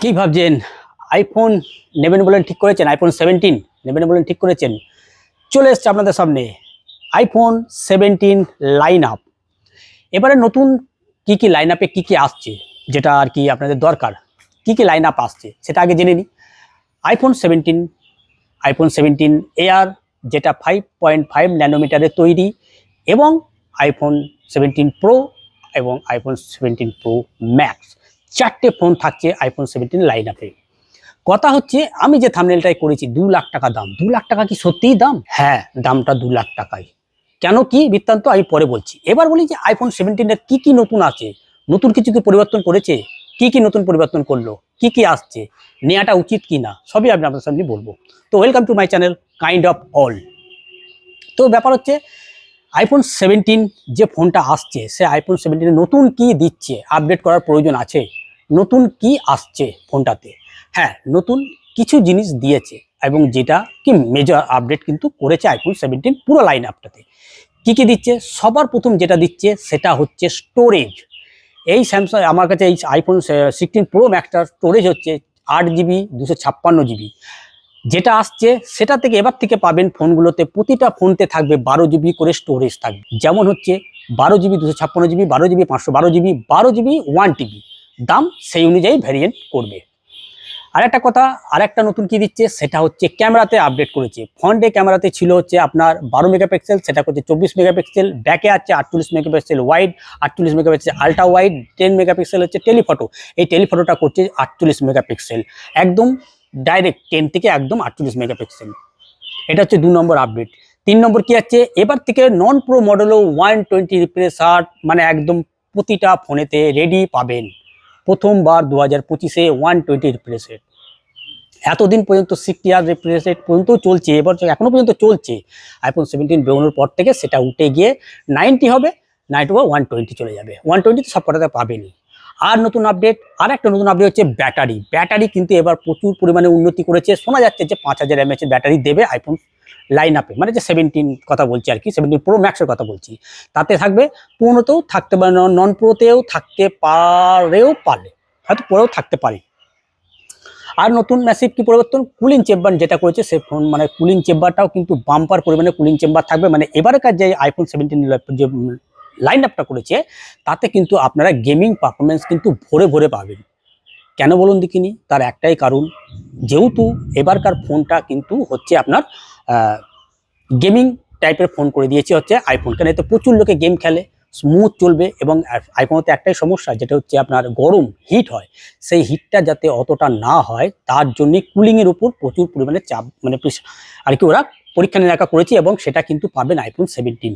কি ভাবছেন? আইফোন নেবেন বলেন ঠিক করেছেন, আইফোন 17 নেবেন বলেন ঠিক করেছেন। চলে এসছে আপনাদের সামনে আইফোন 17 লাইন আপ। এবারে নতুন কি লাইন আপে কি আসছে, যেটা আর কি আপনাদের দরকার, কি লাইন আপ আসছে সেটা আগে জেনে নিই। আইফোন 17 এয়ার, যেটা 5.5 ন্যানোমিটারে তৈরি, এবং আইফোন 17 প্রো এবং আইফোন 17 প্রো ম্যাক্স, চারটে ফোন থাকছে আইফোন 17 লাইন আপে। কথা হচ্ছে, আমি যে থাম্বনেলটাই করেছি 2 লাখ টাকা দাম। 2 লাখ টাকা কি সত্যিই দাম? হ্যাঁ, দামটা 2 লাখ টাকাই। কেন, কি বৃত্তান্ত আমি পরে বলছি। এবার বলি যে আইফোন 17-এর কি নতুন আছে, নতুন কিছু কি পরিবর্তন করেছে, কি নতুন পরিবর্তন করলো, কি আসছে, নেওয়াটা উচিত কি না, সবই আমি আপনার সামনে বলবো। তো welcome to my channel kind of all. তো ব্যাপার হচ্ছে, আইফোন 17 যে ফোনটা আসছে, সে আইফোন 17 নতুন কি দিচ্ছে, আপডেট করার প্রয়োজন আছে, নতুন কি আসছে ফোনটাতে। হ্যাঁ, নতুন কিছু জিনিস দিয়েছে, এবং যেটা কি মেজর আপডেট কিন্তু করেছে আইফোন 17 পুরো লাইন আপটাতে। কি দিচ্ছে? সবার প্রথম যেটা দিচ্ছে সেটা হচ্ছে স্টোরেজ। এই স্যামসাং, আমার কাছে এই আইফোন 16 প্রো ম্যাক্সটার স্টোরেজ হচ্ছে 8 জিবি 256 জিবি। যেটা আসছে সেটা থেকে এবার থেকে পাবেন ফোনগুলোতে, প্রতিটা ফোনতে থাকবে 12 জিবি করে স্টোরেজ থাকবে। যেমন হচ্ছে 12 GB 256 GB, 12 GB 512 GB, 12 GB 1 TB। দাম সেই অনুযায়ী ভ্যারিয়েন্ট করবে। আর একটা কথা, আর একটা নতুন কি দিচ্ছে সেটা হচ্ছে ক্যামেরাতে আপডেট করেছে। ফ্রন্টে ক্যামেরাতে ছিল হচ্ছে আপনার 12 মেগাপিক্সেল, সেটা হচ্ছে 24 মেগাপিক্সেল। ব্যাকে আছে 48 megapixel wide, 48 megapixel ultra wide, 10 megapixel হচ্ছে টেলিফটো। এই টেলিফটোটা করছে 48 মেগাপিক্সেল, একদম ডাইরেক্ট 10 থেকে একদম 48 মেগাপিক্সেল। এটা হচ্ছে 2 নম্বর আপডেট। 3 নম্বর কি আছে, এবার থেকে নন প্রো মডেলও 120 রিফ্রেশ রেট, মানে একদম প্রতিটা ফোনেতে রেডি পাবেন। প্রথমবার 2025-এ 120 রিফ্রেশ রেট। এতদিন পর্যন্ত 60 রিফ্রেশ রেট পর্যন্ত চলছে, এবার এখনো পর্যন্ত চলছে। আইফোন 17 বেরোনোর পর থেকে সেটা উঠে গিয়ে 90 হবে, 90 বা 120 চলে যাবে। 120 তো সব কটাতে পাবেনি। আর নতুন আপডেট, আর একটা নতুন আপডেট হচ্ছে ব্যাটারি কিন্তু এবার প্রচুর পরিমাণে উন্নতি করেছে। শোনা যাচ্ছে যে 5000 mAh ব্যাটারি দেবে আইফোন লাইন আপে, মানে যে 17 কথা বলছি আর কি, 17 প্রো ম্যাক্সের কথা বলছি। তাতে থাকবে, পুরোতেও থাকতে পারে, নন প্রোতেও থাকতে পারে, হয়তো পরেও থাকতে পারে। আর নতুন ম্যাসিভ কি পরিবর্তন, কুলিং চেম্বার যেটা করেছে সে ফোন, মানে কুলিং চেম্বারটাও কিন্তু বাম্পার পরিমাণে কুলিং চেম্বার থাকবে। মানে এবারকার যে আইফোন 17 যে লাইন আপটা করেছে, তাতে কিন্তু আপনারা গেমিং পারফরমেন্স কিন্তু ভরে পাবেন। কেন বলুন দেখিনি? তার একটাই কারণ, যেহেতু এবারকার ফোনটা কিন্তু হচ্ছে আপনার গেমিং টাইপের ফোন করে দিয়েছে হচ্ছে আইফোন। কেন, এতে প্রচুর লোকে গেম খেলে, স্মুথ চলবে। এবং আইফোনতে একটাই সমস্যা, যেটা হচ্ছে আপনার গরম হিট হয়, সেই হিটটা যাতে অতটা না হয় তার জন্য কুলিংয়ের উপর প্রচুর পরিমাণে চাপ, মানে আর কি ওরা পরীক্ষা নিরীক্ষা করেছে, এবং সেটা কিন্তু পাবেন আইফোন 17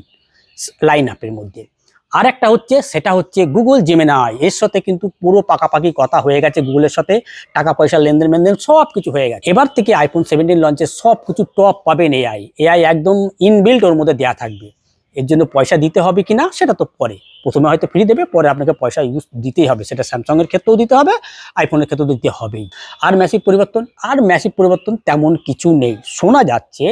লাইন আপের মধ্যে। আর একটা হচ্ছে, সেটা হচ্ছে গুগল জেমিনাই। এর সাথে কিন্তু পুরো পাকাপাকি কথা হয়ে গেছে, গুগলের সাথে টাকা পয়সা লেনদেন সব কিছু হয়ে গেছে। এবার থেকে আইফোন 17 লঞ্চে সব কিছু টপ পাবেন। এআই একদম ইনবিল্ট ওর মধ্যে দেওয়া থাকবে। এর জন্য পয়সা দিতে হবে কিনা সেটা তো পরে, প্রথমে হয়তো ফ্রি দেবে, পরে আপনাকে পয়সা ইউজ দিতেই হবে। সেটা স্যামসাং এর ক্ষেত্রেও দিতে হবে, আইফোনের ক্ষেত্রেও দিতে হবেই। আর ম্যাসিভ পরিবর্তন তেমন কিছু নেই। শোনা যাচ্ছে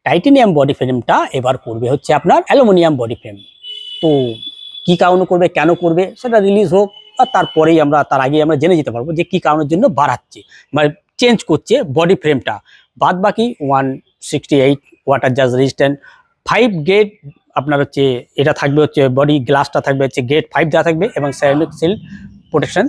টাইটেনিয়াম বডি ফ্রেমটা এবার করবে হচ্ছে আপনার অ্যালুমিনিয়াম বডি ফ্রেম। তো কি কারণে করবে, কেন করবে, সেটা রিলিজ হোক, আর তারপরেই আমরা, তার আগে আমরা জেনে যেতে পারবো যে কি কারণের জন্য বাড়াচ্ছে, মানে চেঞ্জ করছে বডি ফ্রেমটা। বাদ বাকি 168 ওয়াটার জাজ রেজিস্ট্যান্ট, 5 গ্রেড আপনার হচ্ছে এটা থাকবে, হচ্ছে বডি গ্লাসটা থাকবে হচ্ছে গ্রেড 5 দেওয়া থাকবে, এবং সেরামিক সিল প্রোটেকশন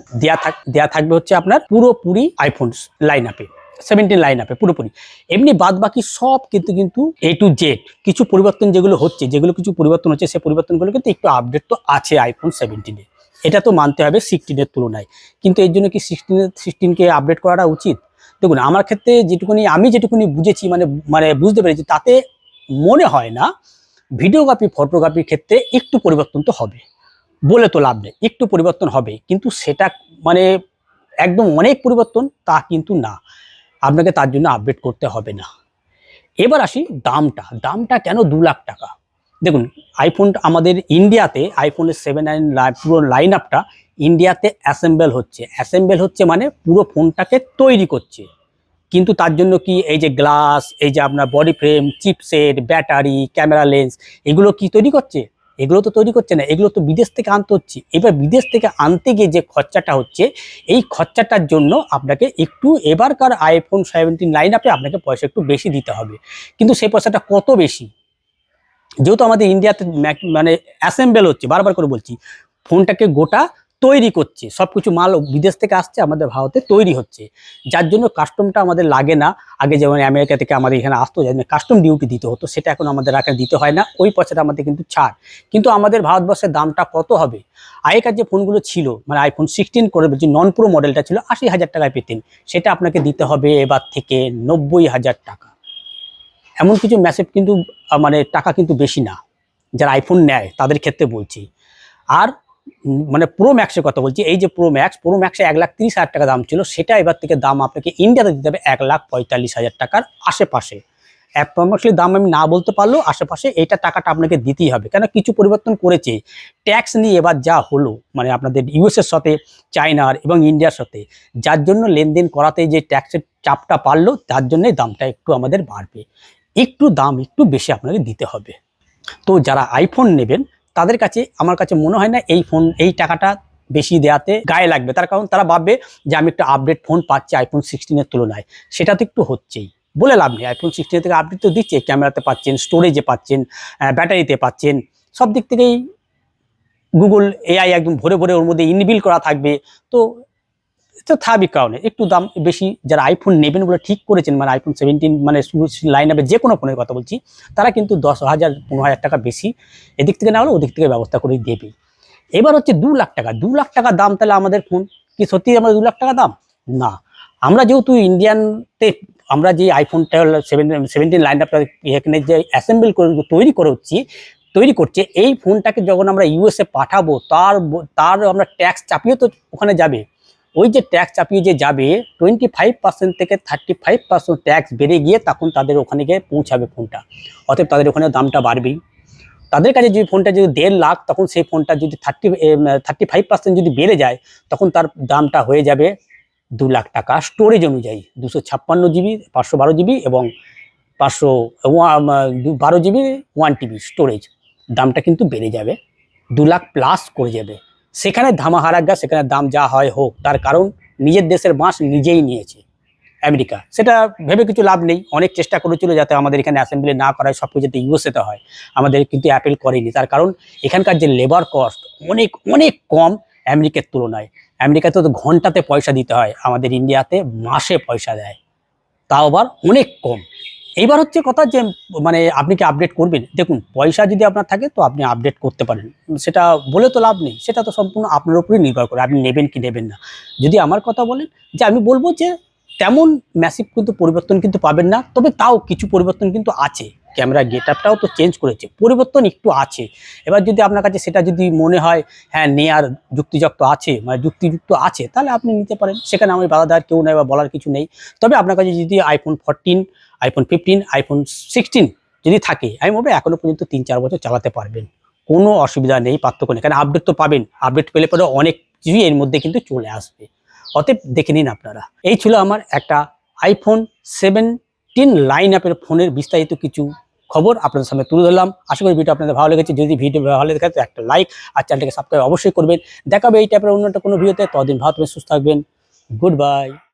দেওয়া থাকবে হচ্ছে আপনার পুরোপুরি আইফোন লাইন আপে, 17 লাইন আপে পুরোপুরি। এমনি বাদ বাকি সব কিন্তু A to Z। কিছু পরিবর্তন কিছু পরিবর্তন হচ্ছে, সেই পরিবর্তনগুলো কিন্তু একটু আপডেট তো আছে আইফোন 17-এ, এটা তো মানতে হবে 16-এর তুলনায়। কিন্তু এর জন্য কি 16কে আপডেট করাটা উচিত? দেখুন, আমার ক্ষেত্রে আমি যেটুকুনি বুঝেছি, মানে বুঝতে পেরেছি, তাতে মনে হয় না। ভিডিওগ্রাফি ফটোগ্রাফির ক্ষেত্রে একটু পরিবর্তন তো হবে, বলে তো লাভ নেই, একটু পরিবর্তন হবে, কিন্তু সেটা মানে একদম অনেক পরিবর্তন তা কিন্তু না। আপনাকে তার জন্য আপডেট করতে হবে না। এবার আসি দামটা কেন 2 লাখ টাকা? দেখুন, আইফোন আমাদের ইন্ডিয়াতে আইফোনের 7 পুরো লাইন আপটা ইন্ডিয়াতে অ্যাসেম্বল হচ্ছে, মানে পুরো ফোনটাকে তৈরি করছে। কিন্তু তার জন্য কি এই যে গ্লাস, এই যে আপনার body frame, chipset, battery, camera lens, এগুলো কি তৈরি করছে? এগুলো তো তৈরি করছে না, এগুলো তো বিদেশ থেকে আনতে হচ্ছে। এবার বিদেশ থেকে আনতে গিয়ে যে খরচাটা হচ্ছে, এই খরচাটার জন্য আপনাকে একটু এবারকার আইফোন 17 লাইন আপে আপনাকে পয়সা একটু বেশি দিতে হবে। কিন্তু সেই পয়সাটা কত বেশি, যেহেতু আমাদের ইন্ডিয়াতে মানে অ্যাসেম্বল হচ্ছে, বারবার করে বলছি, ফোনটাকে গোটা তৈরি করছে, সব কিছু মাল বিদেশ থেকে আসছে, আমাদের ভারতে তৈরি হচ্ছে, যার জন্য কাস্টমটা আমাদের লাগে না। আগে যেমন আমেরিকা থেকে আমাদের এখানে আসতো, যার জন্য কাস্টম ডিউটি দিতে হতো, সেটা এখন আমাদের এখানে দিতে হয় না, ওই পয়সাটা আমাদের কিন্তু ছাড়। কিন্তু আমাদের ভারতবর্ষের দামটা কত হবে? আগেকার যে ফোনগুলো ছিল, মানে আইফোন 16 করে বলছি, নন প্রো মডেলটা ছিল 80,000 টাকায় পেতেন, সেটা আপনাকে দিতে হবে এবার থেকে 90,000 টাকা। এমন কিছু ম্যাসিভ কিন্তু মানে টাকা কিন্তু বেশি না, যারা আইফোন নেয় তাদের ক্ষেত্রে বলছি। আর মানে প্রো ম্যাক্সের কথা বলছি, এই যে প্রো ম্যাক্সে 1,30,000 টাকা দাম ছিল, সেটা এবার থেকে দাম আপনাকে ইন্ডিয়াতে দিতে হবে 1,45,000 টাকার আশেপাশে। অ্যাপ্রক্সিমেটলি দাম আমি না বলতে পারলেও আশেপাশে এইটা টাকাটা আপনাকে দিতেই হবে, কেন কিছু পরিবর্তন করেছে ট্যাক্স নিয়ে এবার যা হলো, মানে আপনাদের ইউএসের সাথে চায়নার এবং ইন্ডিয়ার সাথে, যার জন্য লেনদেন করাতে যে ট্যাক্সের চাপটা পারলো, তার জন্যই দামটা একটু আমাদের বাড়বে, একটু দাম একটু বেশি আপনাকে দিতে হবে। তো যারা আইফোন নেবেন তাদের কাছে আমার কাছে মনে হয় না এই টাকাটা বেশি দেওয়াতে গায়ে লাগবে, তার কারণ তারা ভাববে যে আমি একটা আপডেট ফোন পাচ্ছি আইফোন 16-এর তুলনায়, সেটা তো একটু হচ্ছেই, বলে লাভ নেই। আইফোন 16 থেকে আপডেট তো দিচ্ছে, ক্যামেরাতে পাচ্ছেন, স্টোরেজে পাচ্ছেন, ব্যাটারিতে পাচ্ছেন, সব দিক থেকেই গুগল এআই একদম ভরে ভরে ওর মধ্যে ইনবিল করা থাকবে। তো তো স্বাভাবিক কারণে একটু দাম বেশি। যারা আইফোন নেবেন বলে ঠিক করেছেন, মানে আইফোন 17 মানে লাইন আপে যে কোনো ফোনের কথা বলছি, তারা কিন্তু 10,000 15,000 টাকা বেশি এদিক থেকে না হলে ওদিক থেকে ব্যবস্থা করে দেবে। এবার হচ্ছে 2 লাখ টাকা, 2 লাখ টাকা দাম, তাহলে আমাদের ফোন কি সত্যি আমাদের 2 লাখ টাকা দাম? না। আমরা যেহেতু ইন্ডিয়ানতে, আমরা যে আইফোনটা 17 লাইন আপটা এখানে যে অ্যাসেম্বল করে তৈরি করছে, এই ফোনটাকে যখন আমরা ইউএসএ পাঠাবো, তার আমরা ট্যাক্স চাপিয়ে তো ওখানে যাবে। ওই যে ট্যাক্স চাপিয়ে যে যাবে, 25% থেকে 35% ট্যাক্স বেড়ে গিয়ে তখন তাদের ওখানে গিয়ে পৌঁছাবে ফোনটা, অতএব তাদের ওখানে দামটা বাড়বেই। তাদের কাছে যদি ফোনটা যদি 1.5 লাখ, তখন সেই ফোনটা যদি 35% যদি বেড়ে যায়, তখন তার দামটা হয়ে যাবে 2 লাখ টাকা স্টোরেজ অনুযায়ী, 256 জিবি, 512 জিবি এবং 512 জিবি 1 টিবি স্টোরেজ, দামটা কিন্তু বেড়ে যাবে, 2 লাখ প্লাস করে যাবে। সেখানে ধামাহারাগা, সেখানে দাম যা হয় হোক, তার কারণ নিজের দেশের বাঁশ নিজেই নিয়েছে আমেরিকা, সেটা ভেবে কিছু লাভ নেই। অনেক চেষ্টা করেছিল যাতে আমাদের এখানে অ্যাসেম্বলি না করায়, সব কিছু যাতে ইউএসএতে হয়, আমাদের কিন্তু অ্যাপেল করেনি, তার কারণ এখানকার যে লেবার কস্ট অনেক অনেক কম আমেরিকার তুলনায়। আমেরিকাতে তো ঘন্টাতে পয়সা দিতে হয়, আমাদের ইন্ডিয়াতে মাসে পয়সা দেয়, তাও আবার অনেক কম। এইবার হচ্ছে কথা যে মানে আপনি কি আপডেট করবেন? দেখুন, পয়সা যদি আপনার থাকে তো আপনি আপডেট করতে পারেন, সেটা বলে তো লাভ নেই, সেটা তো সম্পূর্ণ আপনার উপরেই নির্ভর করে আপনি নেবেন কি নেবেন না। যদি আমার কথা বলেন, যে আমি বলবো যে তেমন ম্যাসিভ কিন্তু পরিবর্তন কিন্তু পাবেন না, তবে তাও কিছু পরিবর্তন কিন্তু আছে, ক্যামেরা গেটআপটাও তো চেঞ্জ করেছে, পরিবর্তন একটু আছে। এবার যদি আপনার কাছে সেটা যদি মনে হয় হ্যাঁ নেয়ার যুক্তিযুক্ত আছে, মানে যুক্তিযুক্ত আছে, তাহলে আপনি নিতে পারেন, সেখানে আমি বাধা দেওয়ার কেউ নেই বা বলার কিছু নেই। তবে আপনার কাছে যদি আইফোন 14, আইফোন 15, আইফোন 16 যদি থাকে, আমি বলবো এখনো পর্যন্ত 3-4 বছর চালাতে পারবেন, কোনো অসুবিধা নেই, পার্থক্য নেই, কারণ আপডেট তো পাবেন, আপডেট পেলে পরে অনেক কিছুই এর মধ্যে কিন্তু চলে আসবে, অতএব দেখে নিন আপনারা। এই ছিল আমার একটা আইফোন 17 লাইন আপের ফোনের বিস্তারিত কিছু খবর আপনাদের সামনে তুলে ধরলাম। আশা করি ভিডিও আপনাদের ভালো লেগেছে, যদি ভিডিও ভালো লেগে থাকে তো একটা লাইক আর চ্যানেলটাকে সাবস্ক্রাইব অবশ্যই করবেন। দেখাবে এই টাইপের অন্য একটা কোনো ভিডিওতে, ততদিন ভালো থাকবেন, সুস্থ থাকবেন, গুড বাই।